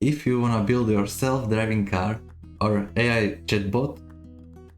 if you wanna build your self-driving car or AI chatbot,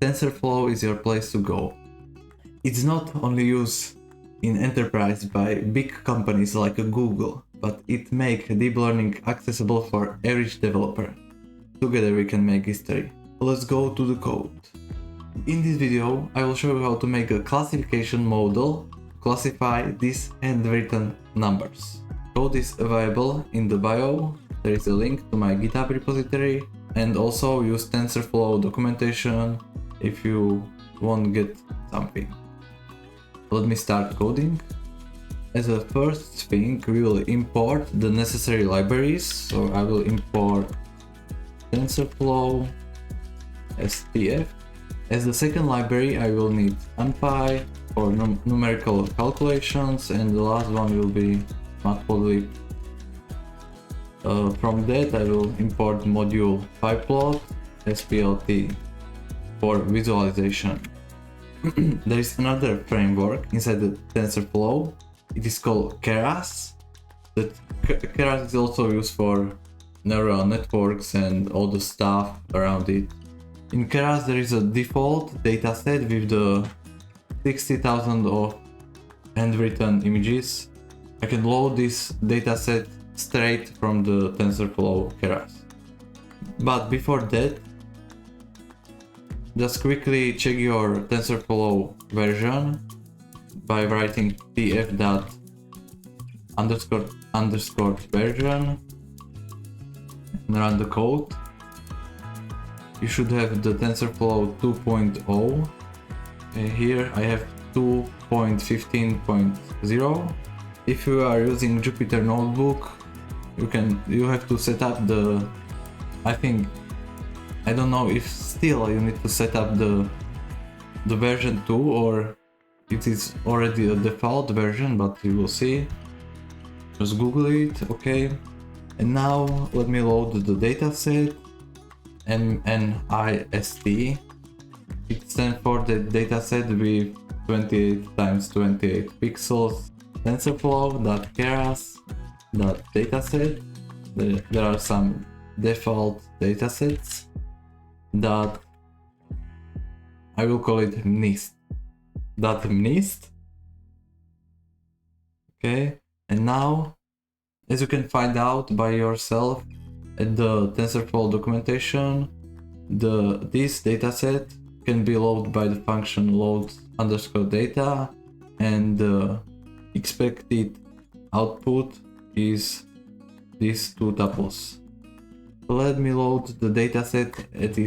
TensorFlow is your place to go. It's not only used in enterprise by big companies like Google, but it makes deep learning accessible for average developer. Together we can make history. Let's go to the code. In this video, I will show you how to make a classification model to classify these handwritten numbers. Code is available in the bio. There is a link to my GitHub repository, and also use TensorFlow documentation if you want to get something. Let me start coding. As a first thing, we will import the necessary libraries. So I will import TensorFlow STF. As the second library, I will need NumPy for numerical calculations, and the last one will be Matplotlib. From that, I will import module pyplot SPLT for visualization. There is another framework inside the TensorFlow. It is called Keras. That Keras is also used for neural networks and all the stuff around it. In Keras there is a default dataset with the 60,000 of handwritten images. I can load this dataset straight from the TensorFlow Keras. But before that, just quickly check your TensorFlow version by writing tf._version and run the code. You should have the TensorFlow 2.0. Here I have 2.15.0. If you are using Jupyter Notebook, you have to set up the, I don't know if still you need to set up the version 2 or it is already a default version, but you will see. Just Google it, okay. And now let me load the dataset. MNIST. It stands for the dataset with 28 × 28 pixels. TensorFlow.keras.dataset. There are some default datasets that I will call it MNIST. .MNIST. Okay, and now, as you can find out by yourself at the TensorFlow documentation, this dataset can be loaded by the function load_data, and the expected output is these two tuples. So let me load the dataset as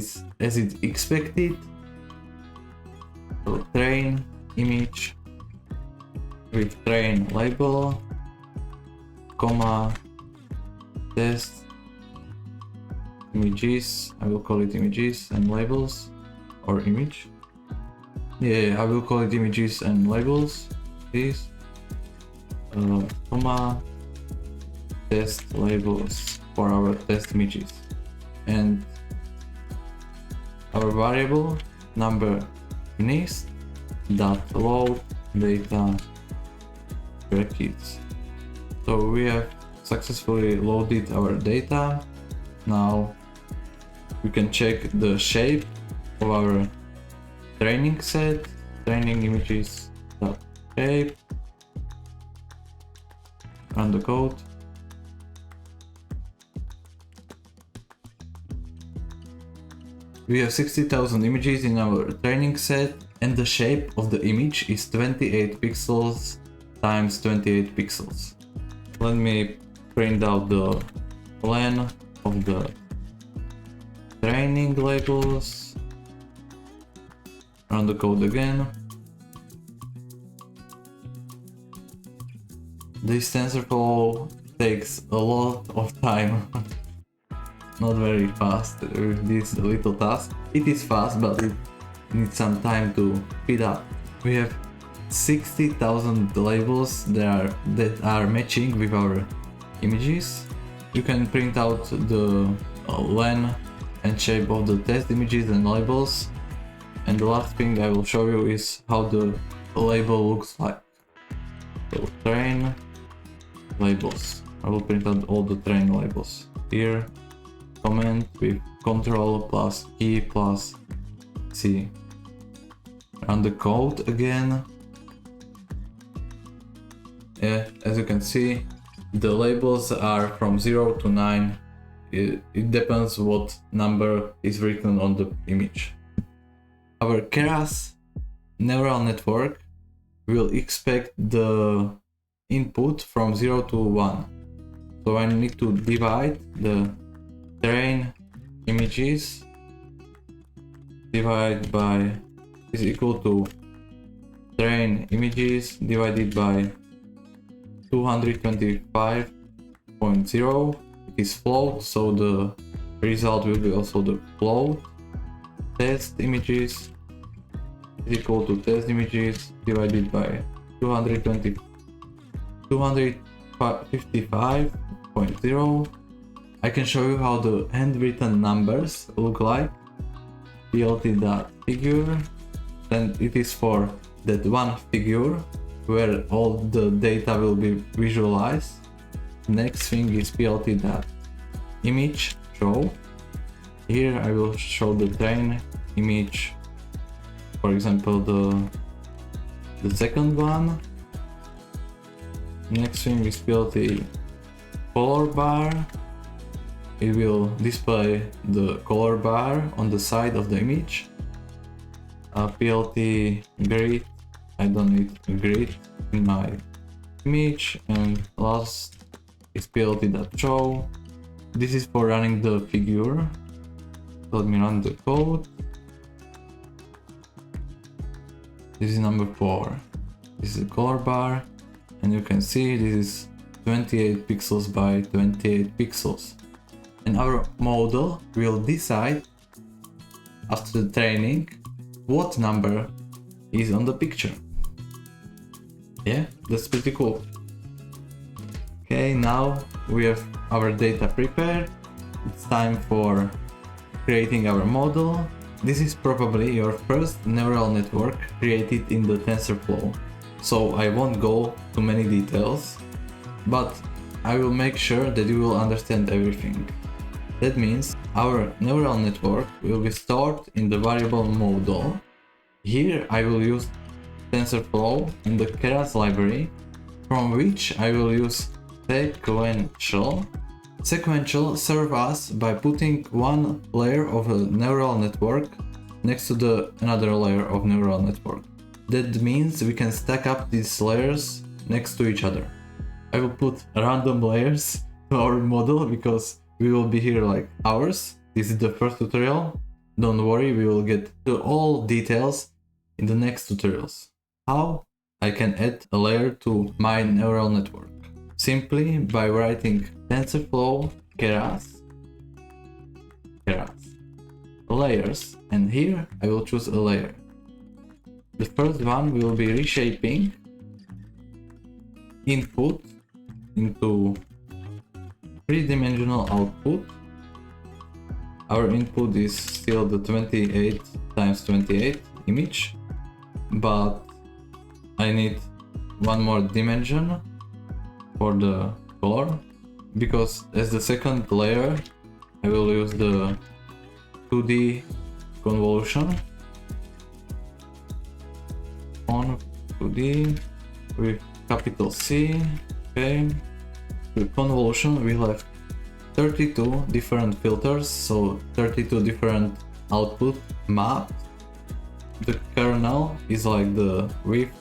it's expected. So train image with train label, comma, test images. I will call it images and labels, or image. Yeah, I will call it images and labels. This, comma, test labels for our test images, and our variable number MNIST dot load data brackets. So we have successfully loaded our data. Now we can check the shape of our training set, training images dot shape. Run the code. We have 60,000 images in our training set, and the shape of the image is 28 pixels times 28 pixels. Let me print out the plan of the training labels. Run the code again. This TensorFlow takes a lot of time. Not very fast with this little task. It is fast, but it needs some time to speed up. We have 60,000 labels that are matching with our images. You can print out the len and shape of the test images and labels. And the last thing I will show you is how the label looks like. So train labels. I will print out all the train labels here. comment with control plus key plus C. Run the code again. As you can see, the labels are from 0 to 9. It depends what number is written on the image. Our Keras neural network will expect the input from 0 to 1. So I need to divide the train images divided by is equal to train images divided by 225.0. It is float, so the result will be also the float. Test images is equal to test images divided by 255.0. I can show you how the handwritten numbers look like. plt.figure, and it is for that one figure where all the data will be visualized. Next thing is plt.image show. Here I will show the train image, for example the second one. Next thing is plt color bar. It will display the color bar on the side of the image. Plt grid, I don't need a grid in my image. And last is plt.show. This is for running the figure. Let me run the code. This is number 4. This is the color bar, and you can see this is 28 pixels by 28 pixels. And our model will decide after the training what number is on the picture. Yeah, that's pretty cool. Okay, now we have our data prepared. It's time for creating our model. This is probably your first neural network created in the TensorFlow, so I won't go to many details, but I will make sure that you will understand everything. That means our neural network will be stored in the variable model. Here I will use TensorFlow in the Keras library, from which I will use sequential. Sequential serves us by putting one layer of a neural network next to another layer of neural network. That means we can stack up these layers next to each other. I will put random layers to our model because we will be here like hours. This is the first tutorial. Don't worry, we will get to all details in the next tutorials. How I can add a layer to my neural network? Simply by writing TensorFlow Keras layers, and here I will choose a layer. The first one will be reshaping input into three-dimensional output. Our input is still the 28 times 28 image, but I need one more dimension for the color, because as the second layer I will use the 2D convolution on 2D with capital C. Okay, the convolution will have 32 different filters, so 32 different output maps. The kernel is like the width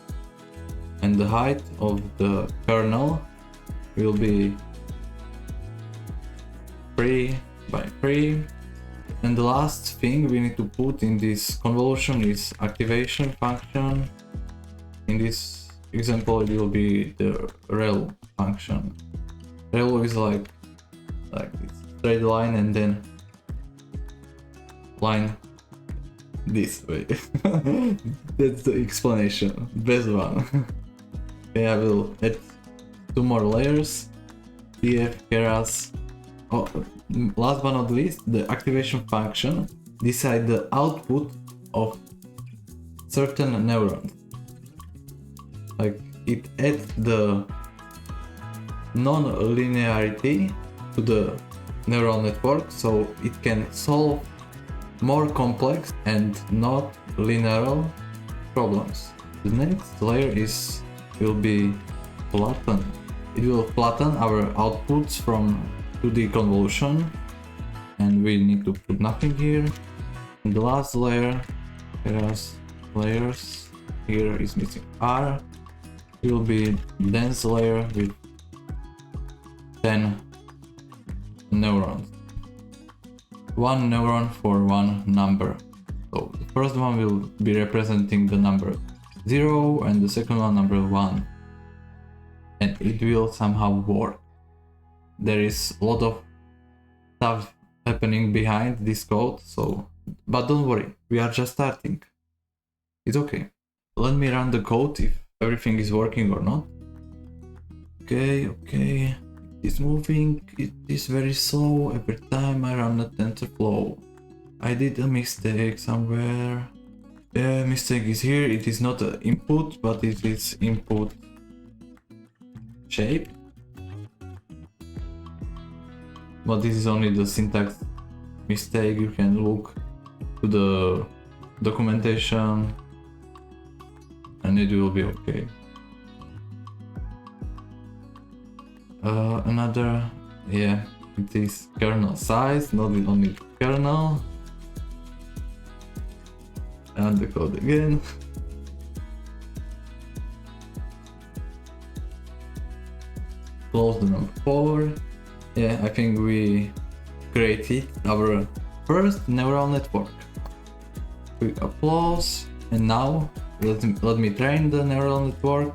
and the height of the kernel will be 3 by 3. And the last thing we need to put in this convolution is activation function. In this example it will be the rel function. Rel is like this straight line and then line this way. That's the explanation, best one. Okay, I will add 2 more layers. df keras. Oh, last but not least, the activation function decide the output of certain neurons. Like it adds the non-linearity to the neural network, so it can solve more complex and not linear problems. The next layer will be flatten. It will flatten our outputs from 2D convolution, and we need to put nothing here. And the last layer, layers, here is missing R. It will be dense layer with 10 neurons. One neuron for one number. So the first one will be representing the number 0 and the second one number 1. And it will somehow work. There is a lot of stuff happening behind this code, but don't worry, we are just starting. It's okay. Let me run the code if everything is working or not. Okay, it's moving, it is very slow every time I run the TensorFlow. I did a mistake somewhere. The mistake is here, it is not an input, but it is input shape. But this is only the syntax mistake. You can look to the documentation and it will be okay. Another, yeah, it is kernel size, not only kernel. And the code again. Close the number 4. Yeah, I think we created our first neural network. Quick applause. And now let me train the neural network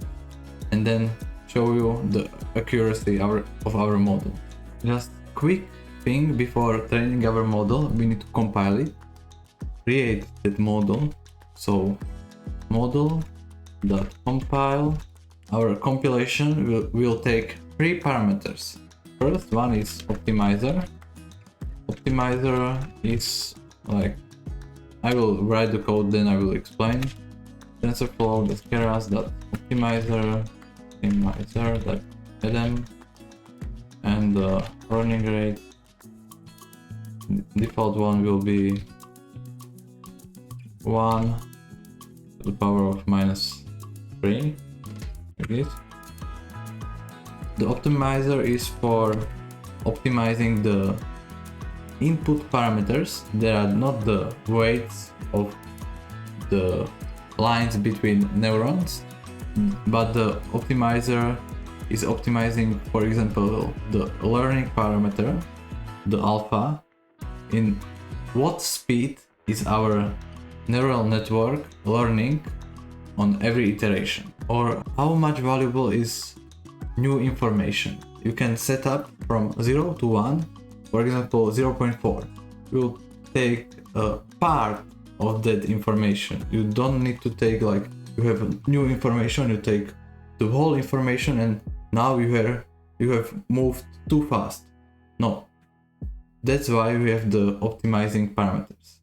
and then show you the accuracy of our model. Just quick thing before training our model, we need to compile it, create that model. So model.compile. Our compilation will take 3 parameters. First one is optimizer. Optimizer is like, I will write the code, then I will explain. TensorFlow, the keras.optimizer, optimizer.atom, and the running rate. Default one will be 1 to the power of -3, like this. The optimizer is for optimizing the input parameters. They are not the weights of the lines between neurons, but the optimizer is optimizing, for example, the learning parameter, the alpha, in what speed is our neural network learning on every iteration, or how much valuable is new information. You can set up from 0 to 1, for example 0.4. You'll take a part of that information. You don't need to take, like, you have new information, you take the whole information and now you have moved too fast. No, that's why we have the optimizing parameters.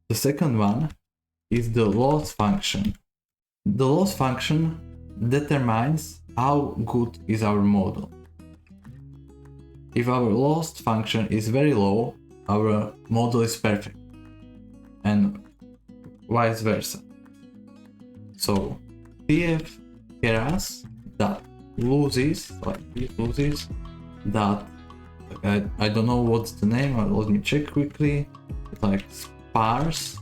The second one is the loss function. The loss function determines how good is our model. If our loss function is very low, our model is perfect, and vice versa. So pf keras that loses, like it loses, that I don't know what's the name, let me check quickly. It's like sparse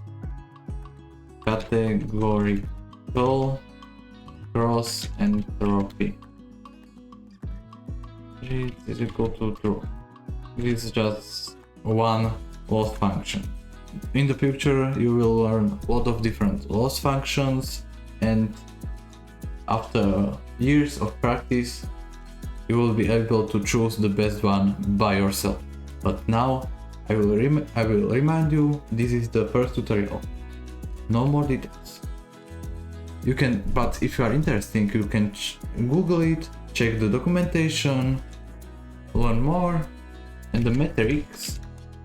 categorical cross entropy is equal to true. It is just one loss function. In the future you will learn a lot of different loss functions, and after years of practice you will be able to choose the best one by yourself. But now I will remind you, this is the first tutorial. No more details. You can, but if you are interested, you can Google it, check the documentation, learn more, and the metrics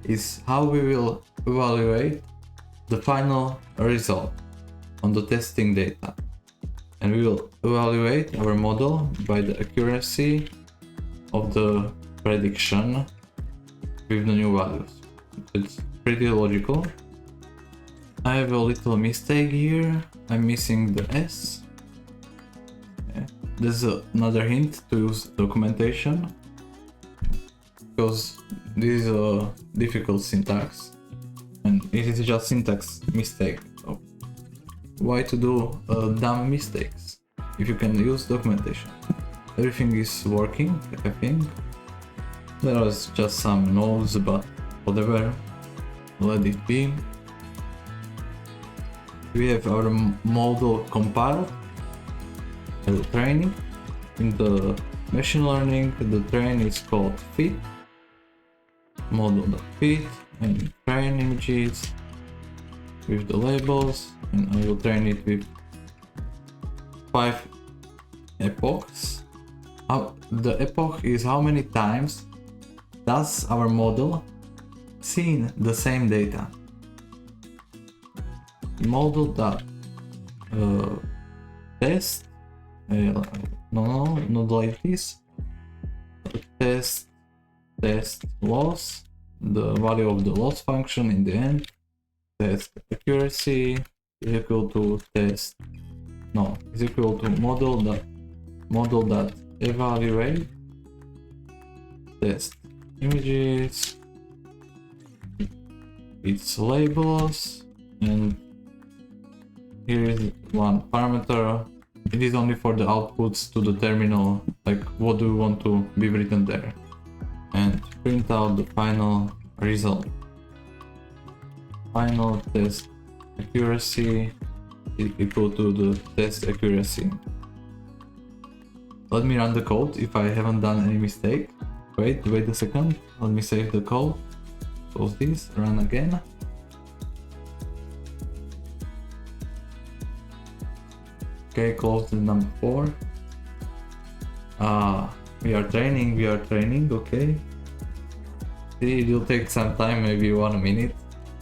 is how we will evaluate the final result on the testing data. And we will evaluate our model by the accuracy of the prediction with the new values. It's pretty logical. I have a little mistake here. I'm missing the S. Yeah. There's another hint to use documentation, because this is a difficult syntax and it is just syntax mistake. So why to do dumb mistakes if you can use documentation? Everything is working, I think. There was just some noise, but whatever, let it be. We have our model compiled as a training. In the machine learning, the train is called fit, model.fit, and train images with the labels, and I will train it with 5 epochs. The epoch is how many times does our model see the same data. Model that test not like this. Test loss, the value of the loss function in the end. Test accuracy is equal to is equal to model that evaluate test images, its labels, and here is one parameter. It is only for the outputs to the terminal, like what do we want to be written there, and print out the final result. Final test accuracy is equal to the test accuracy. Let me run the code if I haven't done any mistake. Wait a second, let me save the code, close this, run again. Okay, close the number 4. We are training, okay. See, it will take some time, maybe 1 minute.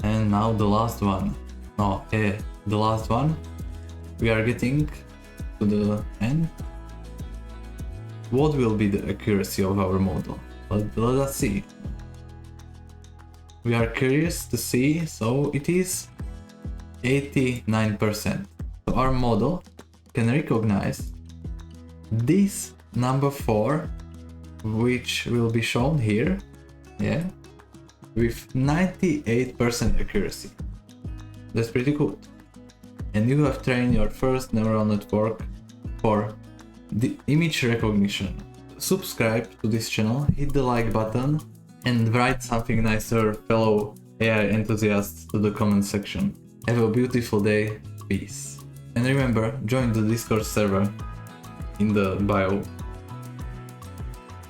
And now the last one. The last one. We are getting to the end. What will be the accuracy of our model? Let us see. We are curious to see, so it is 89%. So our model can recognize this number 4, which will be shown here, yeah, with 98% accuracy. That's pretty good. And you have trained your first neural network for the image recognition. Subscribe to this channel, hit the like button, and write something nicer, fellow AI enthusiasts, to the comment section. Have a beautiful day, peace. And remember, join the Discord server in the bio.